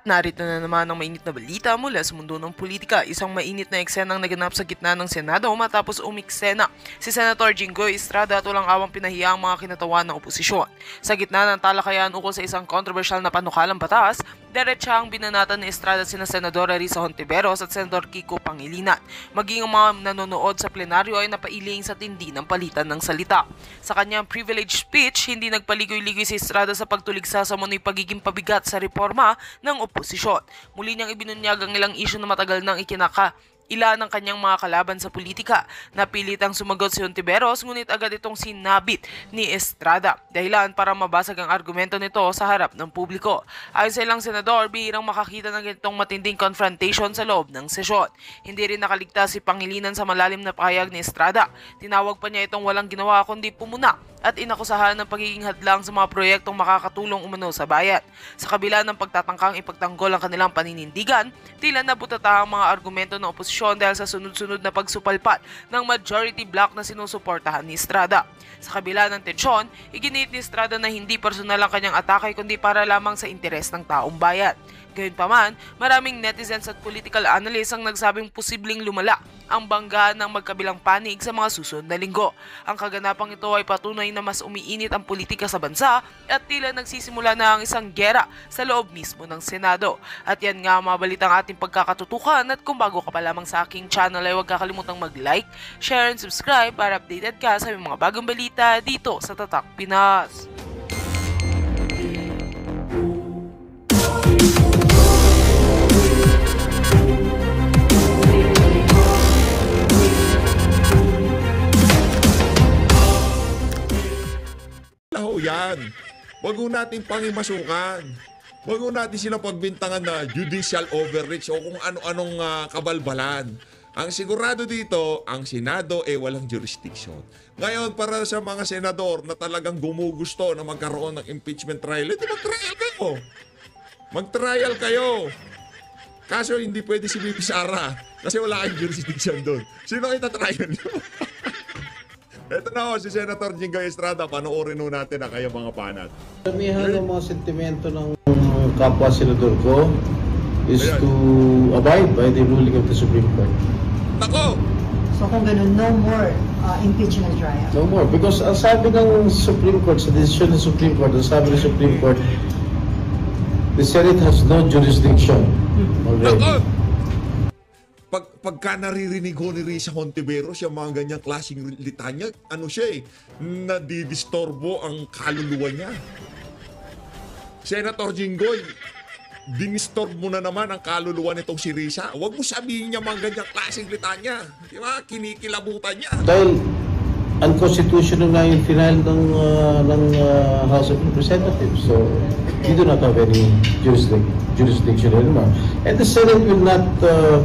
Narito na naman ang mainit na balita mula sa mundo ng politika. Isang mainit na eksenang naganap sa gitna ng Senado matapos umiksena si Senator Jinggoy Estrada at walang awang pinahiya ang mga kinatawan ng oposisyon. Sa gitna ng talakayan ukol sa isang controversial na panukalang batas, diretsahang binanatan ni Estrada sina Senadora Risa Hontiveros at Senador Kiko Pangilinan. Maging ang mga nanonood sa plenaryo ay napailing sa tindi ng palitan ng salita. Sa kanyang privilege speech, hindi nagpaligoy-ligoy si Estrada sa pagtuligsa sa manoy pagiging pabigat sa reforma ng oposisyon. Muli niyang ibinunyag ang ilang isyu na matagal nang ilan ng kanyang mga kalaban sa politika. Napilitang sumagot si Hontiveros ngunit agad itong sinabit ni Estrada. Dahilan para mabasag ang argumento nito sa harap ng publiko. Ayon sa ilang senador, bihirang makakita ng ganitong matinding confrontation sa loob ng sesyon. Hindi rin nakaligtas si Pangilinan sa malalim na pahayag ni Estrada. Tinawag pa niya itong walang ginawa kundi pumuna at inakusahan ng pagiging hadlang sa mga proyektong makakatulong umano sa bayan. Sa kabila ng pagtatangkang ipagtanggol ang kanilang paninindigan, tila nabutata ang mga argumento ng oposisyon dahil sa sunod-sunod na pagsupalpat ng majority bloc na sinusuportahan ni Estrada. Sa kabila ng tensyon, iginit ni Estrada na hindi personal ang kanyang atake kundi para lamang sa interes ng taong bayan. Gayunpaman, maraming netizens at political analysts ang nagsabing posibleng lumala ang banggaan ng magkabilang panig sa mga susunod na linggo. Ang kaganapang ito ay patunay na mas umiinit ang politika sa bansa at tila nagsisimula na ang isang gera sa loob mismo ng Senado. At yan nga ang mga balitang ating pagkakatutukan, at kung bago ka pa lamang sa aking channel ay huwag kakalimutang mag-like, share and subscribe para updated ka sa mga bagong balita dito sa Tatak Pinas. Yan. Wag ho natin pangimasukan. Wag ho natin silang pagbintangan na judicial overreach o kung ano-anong kabalbalan. Ang sigurado dito, ang Senado walang jurisdiction. Ngayon, para sa mga senador na talagang gumugusto na magkaroon ng impeachment trial, mag-trial kayo. Mag-trial kayo. Kaso hindi pwede si VP Sara kasi wala kayong jurisdiction doon. Sino kayo na-trial nyo? Ito na si Senator Jinggoy Estrada. Panoorin nun natin ang kayong mga panat. Karamihan ng mga sentimento ng kapwa senador ko is to abide by the ruling of the Supreme Court. Nako! So kung ganun, no more impeachment trial? No more. Because ang sabi ng Supreme Court, sa desisyon ng Supreme Court, ang sabi ng Supreme Court, the Senate has no jurisdiction already. Nako! Pagka naririnig ko ni Risa Hontiveros yung mga ganyang klaseng litanya, nadidistorbo ang kaluluwa niya. Senator Jinggoy, dinistorb mo na naman ang kaluluwa nitong si Risa. Huwag mo sabihin niya mga ganyang klaseng litanya. Di ba? Kinikilabutan niya. Dahil unconstitutional na yung final ng House of Representatives. So, we do not have any jurisdiction anymore. And the Senate will not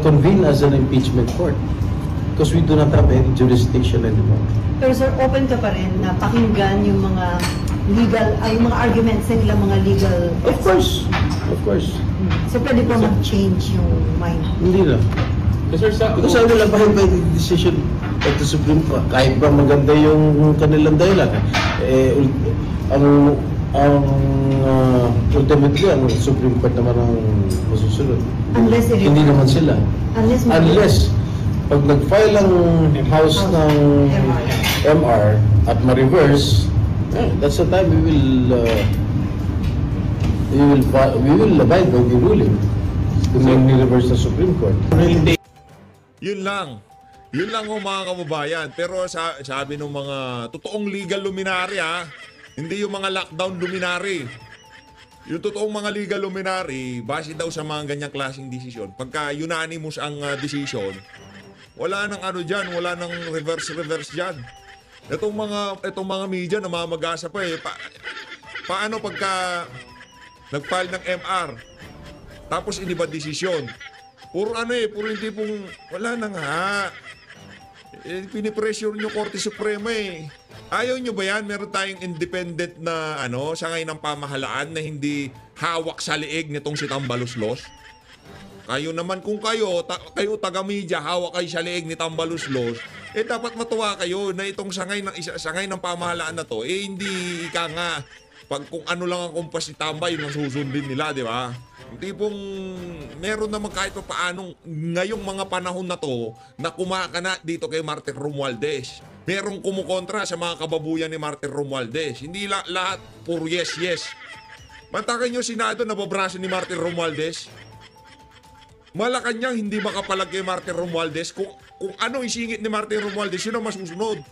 convene as an impeachment court because we do not have any jurisdiction anymore. Pero sir, open ka pa rin na pakinggan yung mga yung mga arguments nila, mga legal... Of course. Of course. So, pwede pa mag-change yung mind? Hindi na. Because I will abide by the decision of the Supreme Court. Kahit ba maganda yung kanilang dahilan. Ultimately, ang Supreme Court naman ang masusunod. Hindi naman sila. Unless pag nag-file ang House ng MR at ma-reverse, that's the time we will abide by the ruling. Kung ni-reverse ng Supreme Court. Yun lang. Yun lang mga kababayan. Pero sabi ng mga totoong legal luminary hindi yung mga lockdown luminary. Yung totoong mga legal luminary, base daw sa mga ganyang klaseng desisyon. Pagka unanimous ang desisyon, wala nang dyan, wala nang reverse dyan. Itong mga media namamagasa pa paano pagka nag-file ng MR, tapos iniba desisyon? Puro puro hindi pong, wala na nga. Pinipressure nyo Korte Suprema Ayaw nyo ba yan? Meron tayong independent na sangay ng pamahalaan na hindi hawak sa liig nitong si Tambaluslos? Kayo naman kung kayo taga-media, hawak kayo sa liig ni Tambaluslos, dapat matuwa kayo na itong sangay ng pamahalaan na to, hindi ika nga, kung ano lang ang kumpas ni Tamba, yun ang susundin nila, di ba? Yung tipong meron naman kahit pa paanong ngayong mga panahon na to na kumakana dito kay Martin Romualdez. Merong kumukontra sa mga kababuyan ni Martin Romualdez. Hindi lahat puro yes. Mantakin nyo Senado na babraso ni Martin Romualdez. Malacanang hindi makapalag kay Martin Romualdez. Kung ano isingit ni Martin Romualdez, yun ang masusunod.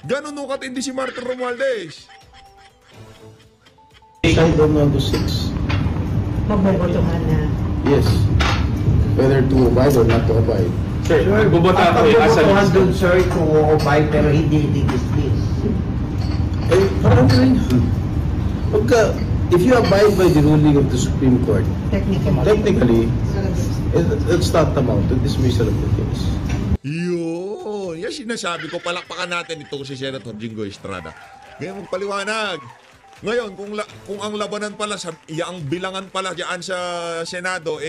Ganon nung katindi si Martin Romualdez. Decide on the 6. Magbobotohan na. Yes. Whether to abide or not to abide. Sir, magbobotohan ko yung asal. Pagbubutuhan dun, sir, kung uupay pero hindi i-dismiss. Eh, parang rin. If you abide by the ruling of the Supreme Court, technically, it's not amount to dismissal of the case. Yun. Yan sinasabi ko. Palakpakan natin ito si Senator Jingo Estrada. Ngayon magpaliwanag. Ngayon, kung ang labanan pala, ang bilangan pala dyan sa Senado,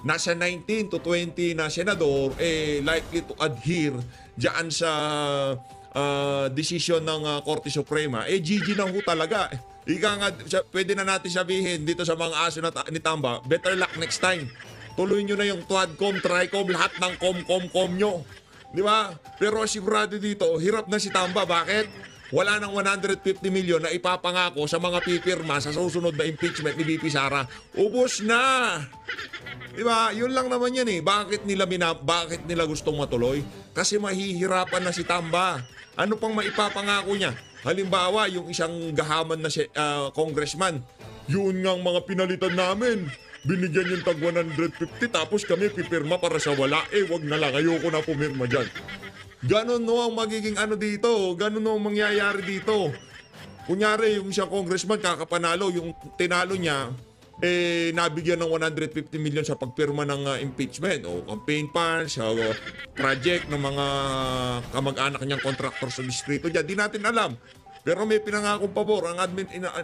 nasa 19 to 20 na senador, likely to adhere dyan sa decision ng Korte Suprema, GG na ho talaga. Ika nga, pwede na natin sabihin dito sa mga aso ni Tamba, better luck next time. Tuloy nyo na yung Quadcom, Tricom, lahat ng com nyo. Di ba? Pero sigurado dito, hirap na si Tamba. Bakit? Wala nang 150 million na ipapangako sa mga pipirma sa susunod na impeachment ni VP Sara. Ubos na! Di ba? Yun lang naman yan eh. Bakit nila gustong matuloy? Kasi mahihirapan na si Tamba. Ano pang maipapangako niya? Halimbawa, yung isang gahaman na congressman, yun nga ang mga pinalitan namin. Binigyan yung tag 150 tapos kami pipirma para sa wala. Wag na lang. Ayoko na pumirma dyan. Ganon no ang magiging ano dito. Ganon no ang mangyayari dito. Kunyari, yung isang congressman kakapanalo, yung tinalo niya, nabigyan ng 150 million sa pagpirma ng impeachment o campaign funds, project ng mga kamag-anak niyang contractor sa distrito dyan. Di natin alam. Pero may pinangakong pabor ang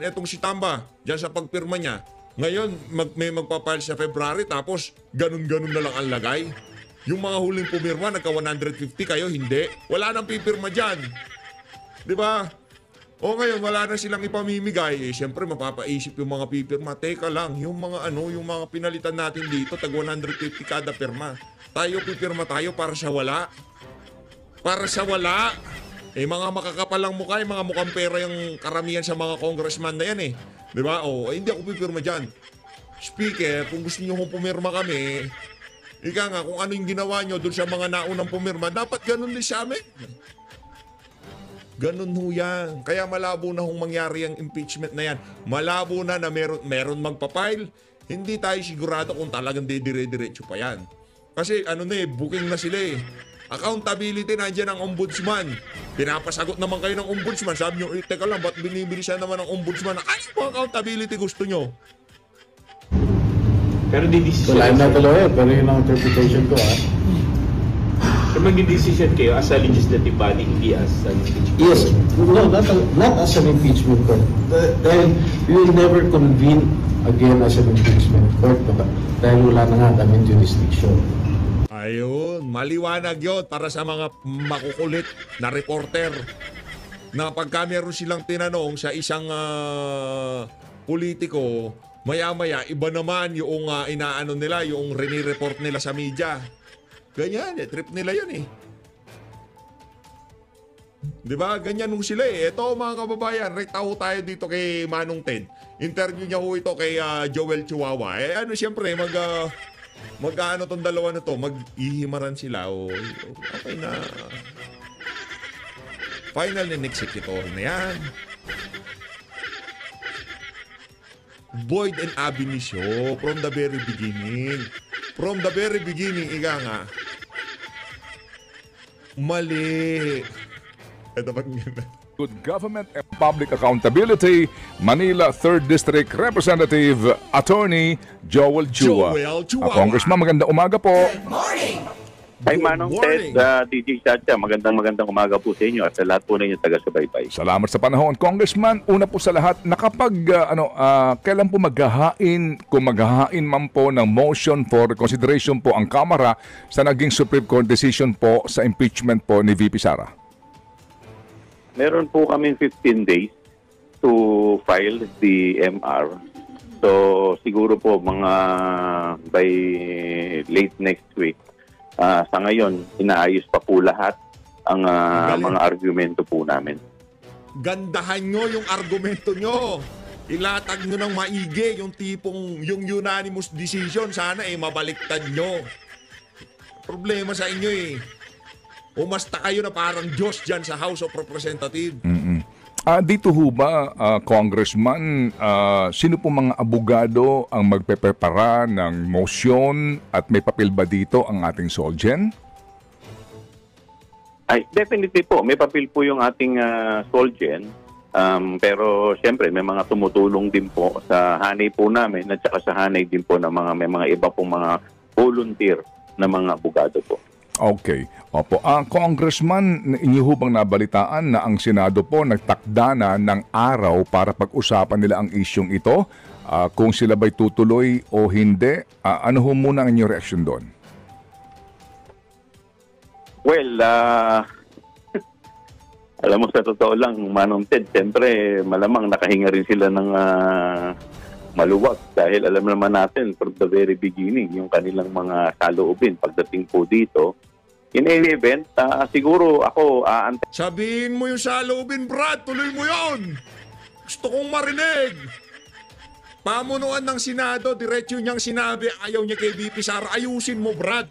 etong si Tamba dyan sa pagpirma niya. Ngayon, may magpapile sa February tapos ganun-ganun na lang ang lagay. Yung mga huling pumirma, nagka 150 kayo, hindi. Wala nang pipirma dyan. Di ba? O ngayon, wala na silang ipamimigay. Siyempre, mapapaisip yung mga pipirma. Teka lang, yung mga pinalitan natin dito, tag 150 kada pirma. Tayo pipirma tayo para sa wala. Para sa wala. Mga makakapalang mukha, mga mukhang pera yung karamihan sa mga congressman na yan eh. Di ba? Hindi ako pipirma dyan. Speaker, kung gusto nyo kong pumirma kami, ika nga, kung ano yung ginawa nyo doon sa mga naunang pumirma, dapat ganun din sa amin. Ganun ho yan. Kaya malabo na hong mangyari ang impeachment na yan. Malabo na meron magpapile. Hindi tayo sigurado kung talagang dire-diretso pa yan. Kasi booking na sila eh. Accountability, nandiyan ang ombudsman. Pinapasagot naman kayo ng ombudsman. Sabi nyo, teka lang, ba't binibilisan naman ng ombudsman? Ano po accountability gusto nyo? Pero di decision. Well, I'm not a lawyer, pero yun ang interpretation ko Pero mag-decision kayo as a legislative body, hindi as an impeachment. Yes. No, not as an impeachment court. Dahil we will never convene again as an impeachment court dahil wala na nga kami jurisdiction. Ayun, maliwanag yun para sa mga makukulit na reporter na pagka meron silang tinanong sa isang politiko, maya-maya, iba naman yung inaano nila, yung rini-report nila sa media. Ganyan, trip nila yun eh. Diba? Ganyan nung sila eh. Ito mga kababayan, rekta ho tayo dito kay Manong Ted. Interview niya ho ito kay Joel Chihuahua. Siyempre, mag-ano tong dalawa na to, mag-ihimaran sila. Okay na. Final and executor na yan. Boyd and Abini show from the very beginning. From the very beginning, ika nga. Mali. Ito pag Good Government and Public Accountability, Manila 3rd District Representative Attorney Joel Chua. Congressman, magandang umaga po. Hi Manong Ted, DJ Chacha, magandang umaga po sa inyo at sa lahat po ninyo taga-subaybay. Salamat sa panahon. Congressman, una po sa lahat, kailan po maghahain, kung maghahain man po ng motion for consideration po ang Kamara sa naging Supreme Court decision po sa impeachment po ni VP Sara? Meron po kami 15 days to file the MR. So siguro po mga by late next week, sa ngayon, inaayos pa po lahat ang mga argumento po namin. Gandahan nyo yung argumento nyo. Ilatag nyo ng maigi yung tipong, yung unanimous decision. Sana mabaliktad nyo. Problema sa inyo umasta kayo na parang Diyos dyan sa House of Representatives. Dito ho ba, Congressman, sino po mga abogado ang magpeprepara ng motion at may papel ba dito ang ating Solgen? Ay, definitely po. May papel po yung ating Solgen. Pero siyempre, may mga tumutulong din po sa hanay po namin at saka sa hanay din po ng may mga iba pong mga volunteer na mga abogado po. Okay. Opo. Congressman, inyo ho bang nabalitaan na ang Senado po nagtakda na ng araw para pag-usapan nila ang isyong ito? Kung sila ba'y tutuloy o hindi? Ano ho muna ang inyong reaksyon doon? Well, alam mo sa totoo lang, Manong Ted, siyempre malamang nakahinga rin sila ng maluwag dahil alam naman natin from the very beginning yung kanilang mga saloobin pagdating po dito. In any event, siguro ako Sabihin mo yung saloobin, Brad. Tuloy mo yon. Gusto kong marinig. Pamunuan ng Senado, diretso niyang sinabi, ayaw niya kay VP Sara. Ayusin mo, Brad.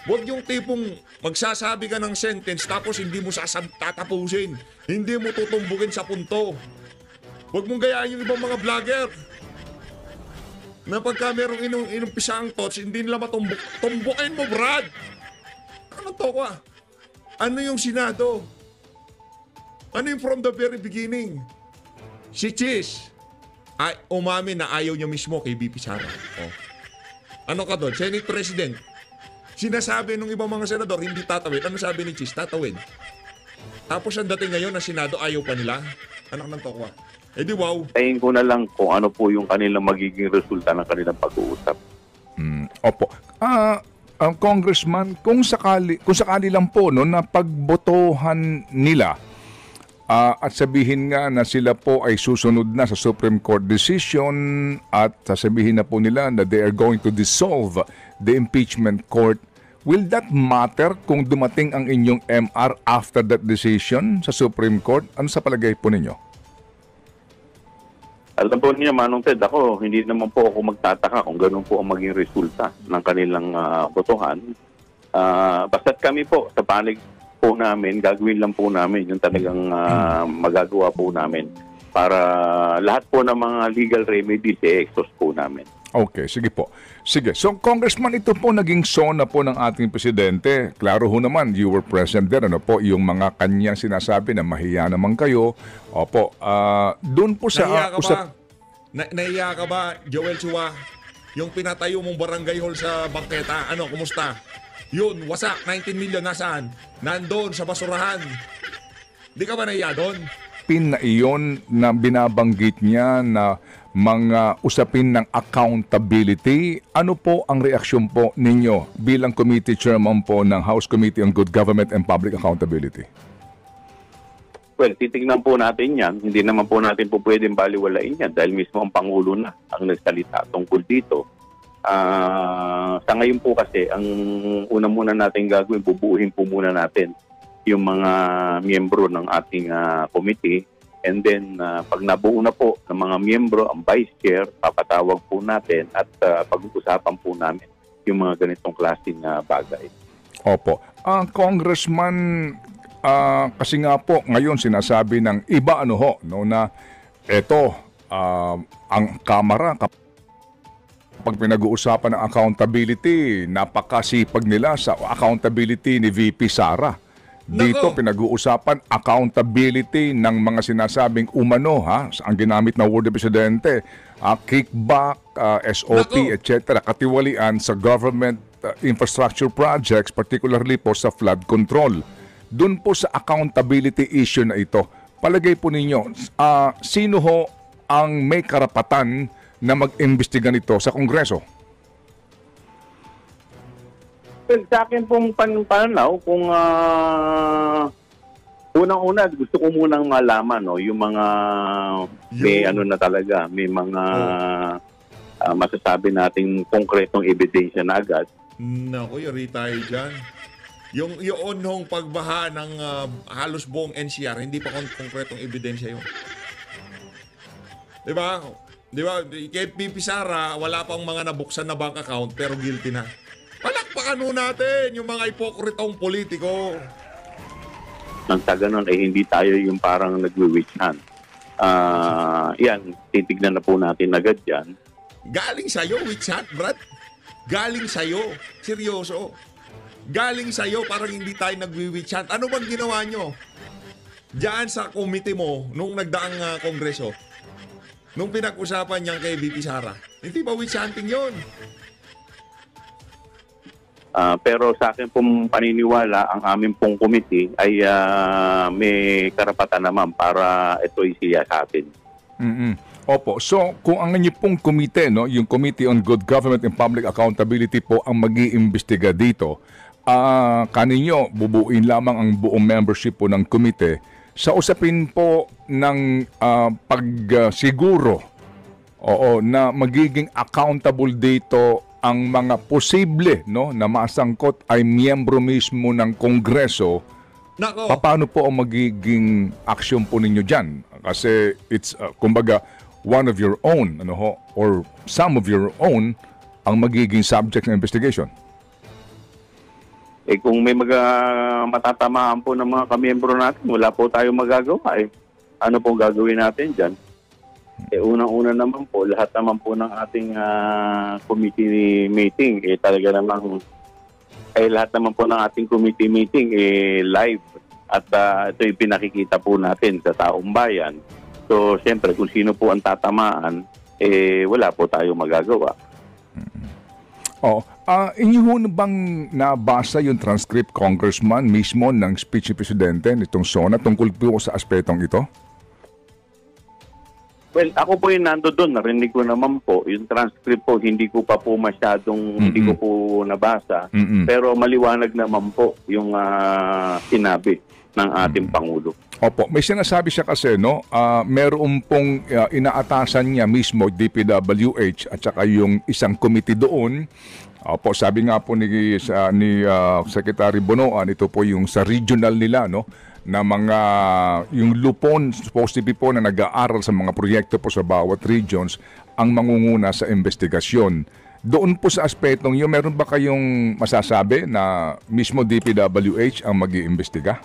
Huwag yung tipong magsasabi ka ng sentence tapos hindi mo tatapusin. Hindi mo tutumbugin sa punto. Huwag mong gayahin yung ibang mga vlogger. Na pagka merong inumpisang thoughts, hindi nila matumbok. Tumbukin mo, Brad! Ano to ka? Ano yung Senado? Ano yung from the very beginning? Si Chis, ay umamin na ayaw niya mismo kay VP Sara. Oh. Ano ka doon? Senate President. Sinasabi ng ibang mga senador, hindi tatawid. Ano sabi ni Chis? Tatawid. Tapos ang dating ngayon na Senado, ayaw pa nila. Anak ng tokwa. Eh di wow. Tayin ko na lang kung ano po yung kanilang magiging resulta ng kanilang pag-uusap. Opo. Congressman, kung sakali lang po na pagbotohan nila at sabihin nga na sila po ay susunod na sa Supreme Court decision at sasabihin na po nila na they are going to dissolve the impeachment court, will that matter kung dumating ang inyong MR after that decision sa Supreme Court? Ano sa palagay po ninyo? Alam po niya, Manong Ted, ako, hindi naman po ako magtataka kung ganun po ang maging resulta ng kanilang botohan. Basta't kami po, sa panig po namin, gagawin lang po namin yung talagang magagawa po namin para lahat po ng mga legal remedies exhaust po namin. Okay, sige po. Sige. So, Congressman, ito po naging sona po ng ating presidente. Klaro ho naman, you were present there. Ano po, yung mga kanyang sinasabi na mahiya naman kayo. Opo, doon po sa... Nahiya ka ba, Joel Chua? Yung pinatayo mong barangay hall sa bangketa, ano, kumusta? Yun, wasak, 19 million, nasaan? Nandoon sa basurahan. Di ka ba nahiya doon? Na iyon na binabanggit niya na mga usapin ng accountability. Ano po ang reaksyon po ninyo bilang committee chairman po ng House Committee on Good Government and Public Accountability? Well, titignan po natin yan. Hindi naman po natin po pwedeng baliwalain yan dahil mismo ang Pangulo na ang nagsalita tungkol dito. Sa ngayon po kasi, ang una muna natin gagawin, bubuuhin po muna natin yung mga miyembro ng ating committee. And then, pag nabuo na po ng mga miyembro, ang vice chair, papatawag po natin at pag-uusapan po namin yung mga ganitong klaseng bagay. Opo. Congressman, kasi nga po, ngayon sinasabi ng iba na eto, ang Kamara, kapag pinag-uusapan ng accountability, napakasipag nila sa accountability ni VP Sara. Dito pinag-uusapan accountability ng mga sinasabing umano, ang ginamit na word ng presidente, kickback, SOP, etc. Katiwalian sa government infrastructure projects, particularly po sa flood control. Doon po sa accountability issue na ito, palagay po ninyo, sino ho ang may karapatan na mag-imbestiga nito sa Kongreso? Sa akin pong pananaw, kung unang-una, gusto ko munang malaman yung mga may ano na talaga, may mga masasabi nating konkretong ebidensya na agad. Naku, yari tayo dyan. Yung nung pagbaha ng halos buong NCR, hindi pa konkretong ebidensya yun. Diba? Diba? Kay Pipi Sara, wala pang mga nabuksan na bank account pero guilty na. Palakpakan nun natin yung mga ipokritong politiko. Nang sa ganun ay hindi tayo yung parang nagwi-witch hunt. Yan, titignan na po natin agad yan. Galing sa'yo, witch hunt, Brad. Galing sa'yo. Seryoso. Galing sa'yo, parang hindi tayo nagwi-witch hunt. Ano bang ginawa nyo? Diyan sa committee mo, nung nagdaang kongreso, nung pinag-usapan niyang kay VP Sara, hindi ba witch hunting yun? Pero sa akin pong paniniwala, ang aming pong committee ay may karapatan naman para ito isiya sa atin. Opo. So, kung ang inyo pong komite, no, yung Committee on Good Government and Public Accountability po ang mag-iimbestiga dito, kaninyo bubuin lamang ang buong membership po ng komite sa usapin po ng pagsiguro na magiging accountable dito ang mga posible, no, na masangkot ay miyembro mismo ng Kongreso. Nako. Paano po ang magiging action po ninyo dyan? Kasi it's, kumbaga, one of your own, or some of your own ang magiging subject ng investigation. Kung may matatamaan po ng mga kamiyembro natin, wala po tayong magagawa. Ano pong gagawin natin dyan? Unang-una naman po, lahat naman po ng ating committee meeting, talaga namang, lahat naman po ng ating committee meeting, live. At ito yung pinakikita po natin sa taong bayan. So, siyempre, kung sino po ang tatamaan, wala po tayong magagawa. Inyo ho bang nabasa yung transcript, Congressman, mismo ng speech ni Presidente nitong SONA tungkol po sa aspetong ito? Well, ako po yung nando doon. Narinig ko naman po. Yung transcript po, hindi ko pa po masyadong, hindi ko po nabasa. Pero maliwanag naman po yung sinabi ng ating Pangulo. Opo, may sinasabi siya kasi, no, meron pong inaatasan niya mismo, DPWH, at saka yung isang committee doon. Opo, sabi nga po ni Secretary Bonoan, ito po yung sa regional nila, no, na mga, yung lupon, supposed to be po na nag-aaral sa mga proyekto po sa bawat regions, ang mangunguna sa investigasyon. Doon po sa aspetong yun, meron ba kayong masasabi na mismo DPWH ang mag-iimbestiga?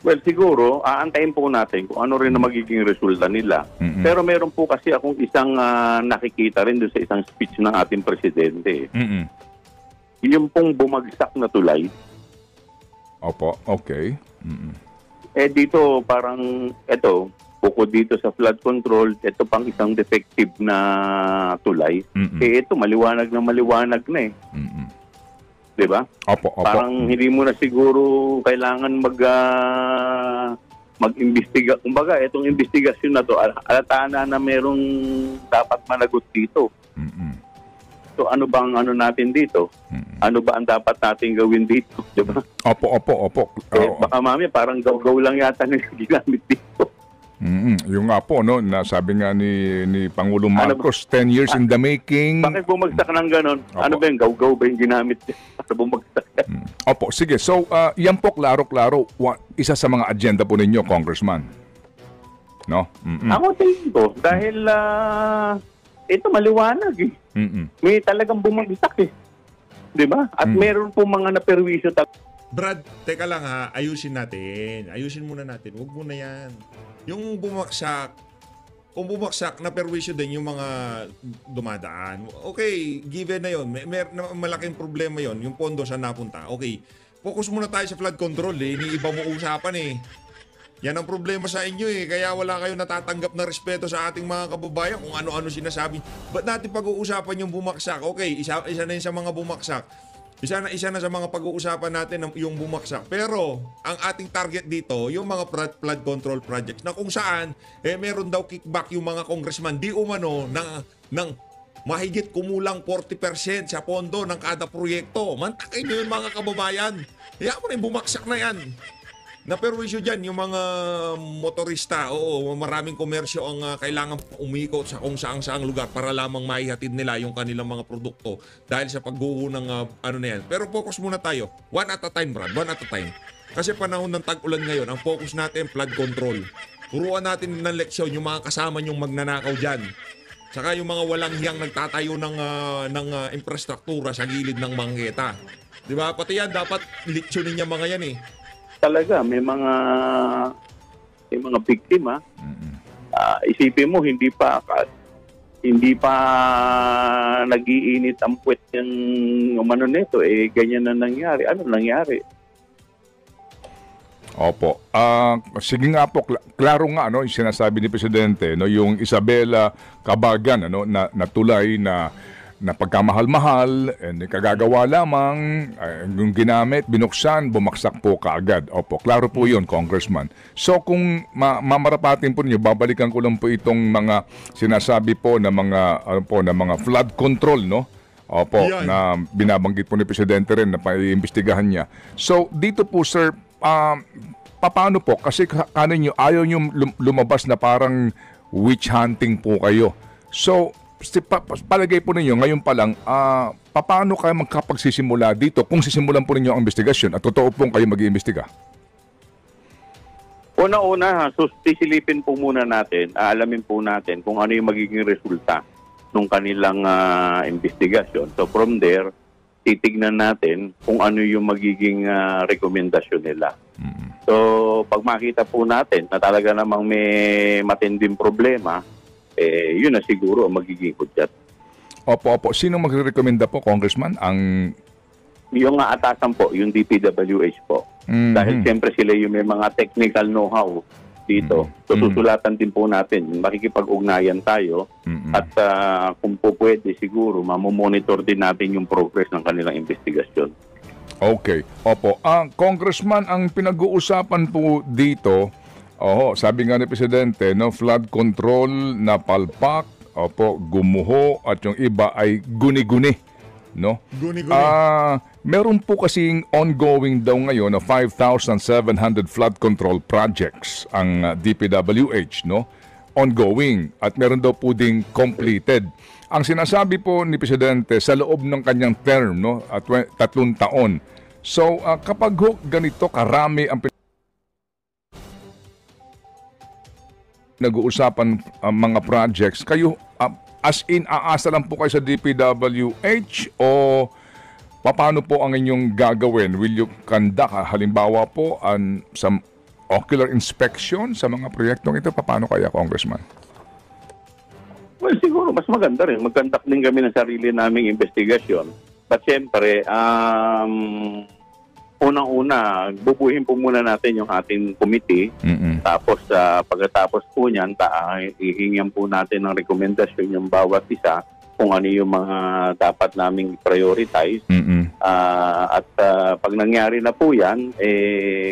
Well, siguro, aantayin po natin kung ano rin na magiging resulta nila. Pero meron po kasi akong isang nakikita rin doon sa isang speech ng ating presidente. Yung pong bumagsak na tulay. Opo, okay. Dito parang, bukod dito sa flood control, ito pang isang defective na tulay. Ito, maliwanag na eh. Diba? Opo. Parang hindi mo na siguro kailangan mag-imbestiga. Kumbaga, itong investigasyon na to, alataan na merong dapat managot dito. So ano bang ano natin dito? Ano ba ang dapat natin gawin dito? Diba? Opo. Baka mami, parang gaw-gaw lang yata na ginamit dito. Yung nga po, no, nasabi nga ni Pangulong Marcos, 10 years in the making. Bakit bumagsak ng ganon? Ano ba yung gaw-gaw ba yung ginamit para bumagsak? Opo, sige. So, yan po, klaro-klaro, isa sa mga agenda po ninyo, Congressman. No? Ako tingin ko, dahil ito maliwanag eh. May talagang bumagsak eh. Diba? At meron po mga naperwisyo. Brad, teka lang ha, ayusin natin. Ayusin muna natin. Huwag muna yan. Yung bumagsak, kung bumagsak, naperwisyo din yung mga dumadaan. Okay, given na yun. Malaking problema yun. Yung pondo saan napunta. Okay, focus muna tayo sa flood control eh. Iniiba mo usapan eh. Yan ang problema sa inyo eh. Kaya wala kayong natatanggap na respeto sa ating mga kababayan kung ano-ano sinasabi. Ba't natin pag-uusapan yung bumagsak? Okay, isa na yun sa mga bumagsak. Isa na sa mga pag-uusapan natin yung bumagsak. Pero ang ating target dito, yung mga flood control projects na kung saan meron daw kickback yung mga congressman di umano ng mahigit kumulang 40% sa pondo ng kada proyekto. Mantakin nyo yung mga kababayan. Kaya mo na yung bumagsak na yan. Naperwisyo dyan yung mga motorista. Oo, maraming komersyo ang kailangan umikot sa kung saang lugar para lamang maihatid nila yung kanilang mga produkto dahil sa pagguho ng ano na yan. Pero focus muna tayo. One at a time, Brad. One at a time. Kasi panahon ng tag-ulan ngayon, ang focus natin, flood control. Turuan natin ng leksyon yung mga kasama nyong magnanakaw dyan. Saka yung mga walang hiyang nagtatayo ng infrastruktura sa gilid ng bangketa. Di ba? Pati yan, dapat leksyonin niya mga yan eh. Talaga, may mga biktima. Isipin mo, hindi pa nag-iinit ang puwet ng umano nito. Ganyan na nangyari. Ano nangyari? Opo. Sige nga po, klaro nga yung sinasabi ni Presidente, yung Isabela Cabagan na tulay na pagkamahal-mahal, kagagawa lamang, yung ginamit, binuksan, bumaksak po kaagad. Opo, klaro po yun, Congressman. So kung mamarapatin po niyo, babalikan ko lang po itong mga sinasabi po na mga flood control, no? Opo, Yan. na binabanggit po ni Presidente rin na paiimbestigahan niya. So dito po, sir, paano po? Kasi kanin nyo, ayaw nyo lumabas na parang witch hunting po kayo. So, palagay po ninyo, ngayon pa lang, paano kayo magkapagsisimula dito kung sisimulan po ninyo ang investigasyon at totoo pong kayo mag-iimbestiga? Una-una, sisilipin po muna natin, aalamin po natin kung ano yung magiging resulta ng kanilang investigasyon. So from there, titignan natin kung ano yung magiging rekomendasyon nila. So pag makita po natin na talaga namang may matinding problema, yun na siguro ang magiging hudyat. Opo. Sino magre-recommenda po, Congressman? Yung atasan po, yung DPWH po. Dahil siyempre sila yung may mga technical know-how dito. So susulatan din po natin. Makikipag-ugnayan tayo at kung po pwede siguro, mamomonitor din natin yung progress ng kanilang investigasyon. Okay. Opo. Congressman, ang pinag-uusapan po dito, sabi nga ni Presidente, flood control na palpak, gumuho, at yung iba ay guni-guni. No? Guni-guni. Meron po kasing ongoing daw ngayon na 5,700 flood control projects ang DPWH, no? Ongoing, at meron daw po ding completed. Ang sinasabi po ni Presidente sa loob ng kanyang term, no, at 3 taon. So, kapag ganito karami ang nag-uusapan mga projects, kayo as in aasa lang po kayo sa DPWH o paano po ang inyong gagawin? Will you conduct halimbawa po some ocular inspection sa mga proyektong ito? Paano kaya, Congressman? Well, siguro mas maganda rin. Mag-conduct din kami ng sarili naming investigasyon. But siyempre, unang-una, bubuhin po muna natin yung ating committee. Tapos, pagkatapos po niyan, ihingyan po natin ng rekomendasyon yung bawat isa kung ano yung mga dapat naming prioritize. At pag nangyari na po yan,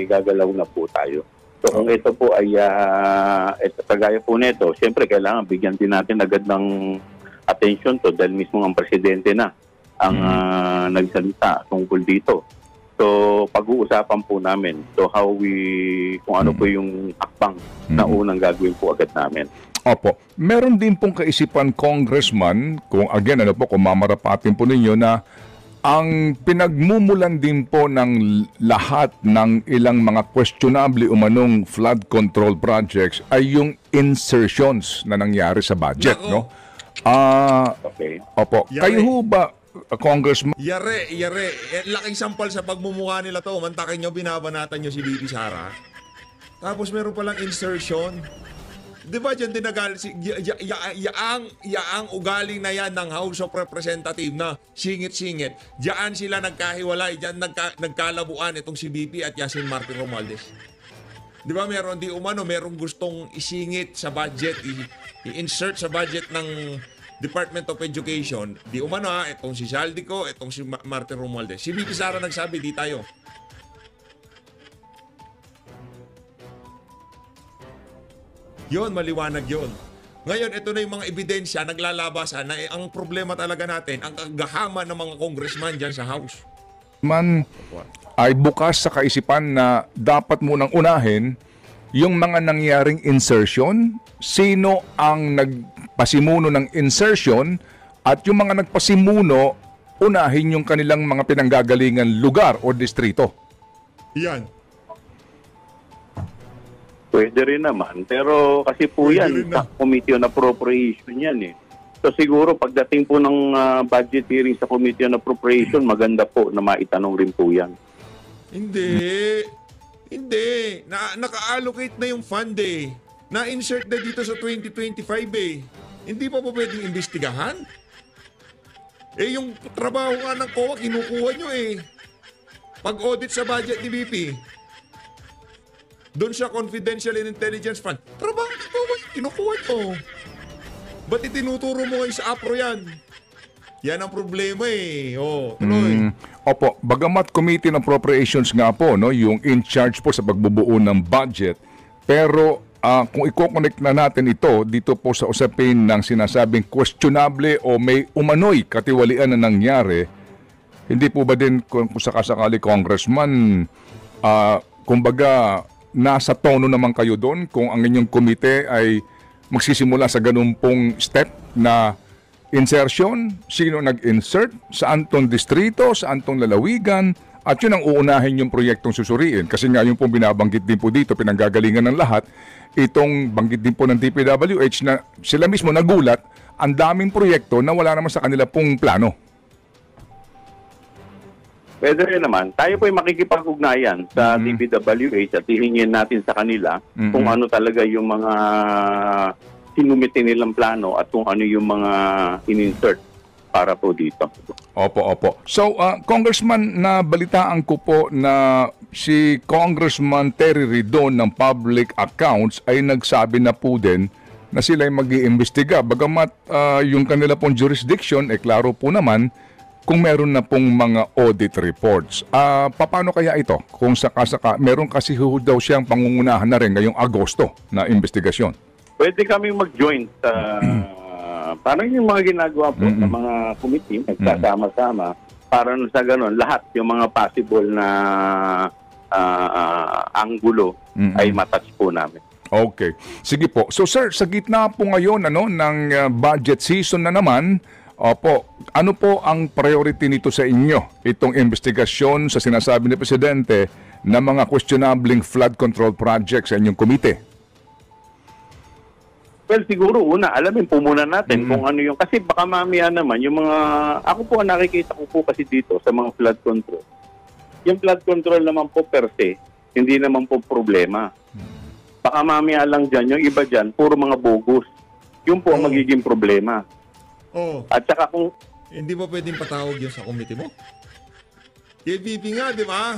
gagalaw na po tayo. So kung ito po ay kagaya po nito, siyempre kailangan bigyan din natin agad ng attention to dahil mismo ang presidente na ang nagsalita tungkol dito. So pag-uusapan po namin kung ano po yung akbang na unang gagawin po agad namin. Opo. Meron din pong kaisipan, Congressman, kung mamarapatin po ninyo na ang pinagmumulan din po ng lahat ng ilang mga questionable umanong flood control projects ay yung insertions na nangyari sa budget, no? Okay. Opo. Yari. Kayo ho ba, Congressman? Yare. Laking sampal sa pagmumukha nila to. Mantakin nyo, binabanatan nyo si BP Sara. Tapos meron palang insertion. Di ba dyan dinagal yaang ugaling na yan ng House of Representatives na singit-singit. Diyan sila nagkahiwalay, diyan nagkalabuan itong si BP at Yasin Martin Romualdez. Di ba merong gustong isingit sa budget, i-insert sa budget ng Department of Education. Di umano itong si Saldico, itong si Martin Romualdez. Si BP Sara nagsabi, di tayo. Yon, maliwanag yon. Ngayon, ito na yung mga ebidensya naglalabasan na ang problema talaga natin, ang kagahaman ng mga congressman dyan sa House. man ay bukas sa kaisipan na dapat munang unahin yung mga nangyaring insertion, sino ang nagpasimuno ng insertion, at yung mga nagpasimuno, unahin yung kanilang mga pinanggagalingan lugar o distrito. Yan. Pwede rin naman. Pero kasi po Pwede yan, rin sa na. Committee on Appropriation yan eh. So siguro pagdating po ng budget hearing sa Committee on Appropriation, maganda po na maitanong rin po yan. Hindi. Hindi. Naka-allocate na yung fund eh. Na-insert na dito sa 2025 eh. Hindi pa po pwedeng imbestigahan? Eh yung trabaho nga ng COA, kinukuha nyo eh. Pag-audit sa budget ni BP, doon sa Confidential and Intelligence Fund, trabaho ng COA, kinukuha nyo. Ba't itinuturo mo ngayon sa APRO yan? Yan ang problema eh. Oh, tuloy. Opo, bagamat Committee on Appropriations nga po, no, yung in charge po sa pagbubuo ng budget, pero kung i-connect na natin ito dito po sa usapin ng sinasabing questionable o may umano'y katiwalian na nangyari, hindi po ba din kung sakasakali, Congressman, kumbaga nasa tono naman kayo doon kung ang inyong komite ay magsisimula sa ganun pong step na insertion, sino nag-insert, saan tong distrito, saan tong lalawigan, at yun ang uunahin yung proyektong susuriin. Kasi nga yung pong binabanggit din po dito, pinanggagalingan ng lahat, itong banggit din po ng DPWH na sila mismo nagulat, ang daming proyekto na wala naman sa kanila pong plano. Pwede rin naman. Tayo po ay makikipag-ugnayan sa DPWH at hihingin natin sa kanila kung ano talaga yung mga sinumite nilang plano at kung ano yung mga in-insert para po dito. Opo. So, Congressman, nabalitaan ko po na si Congressman Terry Ridon ng Public Accounts ay nagsabi na po din na sila ay mag-iimbestiga. Bagamat yung kanila pong jurisdiction, klaro po naman kung meron na pong mga audit reports. Paano kaya ito? Kung saka-saka, meron kasi daw siyang pangungunahan na rin ngayong Agosto na investigasyon. Pwede kami mag-join sa parang yung mga ginagawa po ng mga committee, nagsasama-sama para sa ganun, lahat yung mga possible na anggulo ay matouch po namin. Okay. Sige po. So sir, sa gitna po ngayon ng budget season na naman, opo, ano po ang priority nito sa inyo? Itong investigasyon sa sinasabi ni Presidente na mga questionable flood control projects sa inyong komite? Well, siguro una, alamin po muna natin kung ano yung, kasi baka mamaya naman, yung mga, ako po nakikita ko po kasi dito sa mga flood control. Yung flood control naman po per se, hindi naman po problema. Baka mamaya lang dyan, yung iba dyan, puro mga bogus. Yung po ang magiging problema. Oh. At saka kung... Hindi ba pwedeng patawag yun sa committee mo? KBP nga, di ba?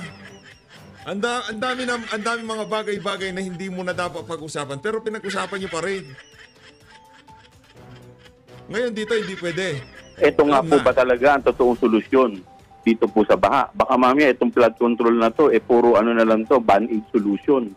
Ang dami mga bagay-bagay na hindi mo na dapat pag-usapan, pero pinag-usapan nyo pa rin. Ngayon dito, hindi pwede. Ito nga po ba talaga ang totoong solusyon dito po sa baha? Baka mamaya itong flood control na to, puro ano na lang to, band-aid solution.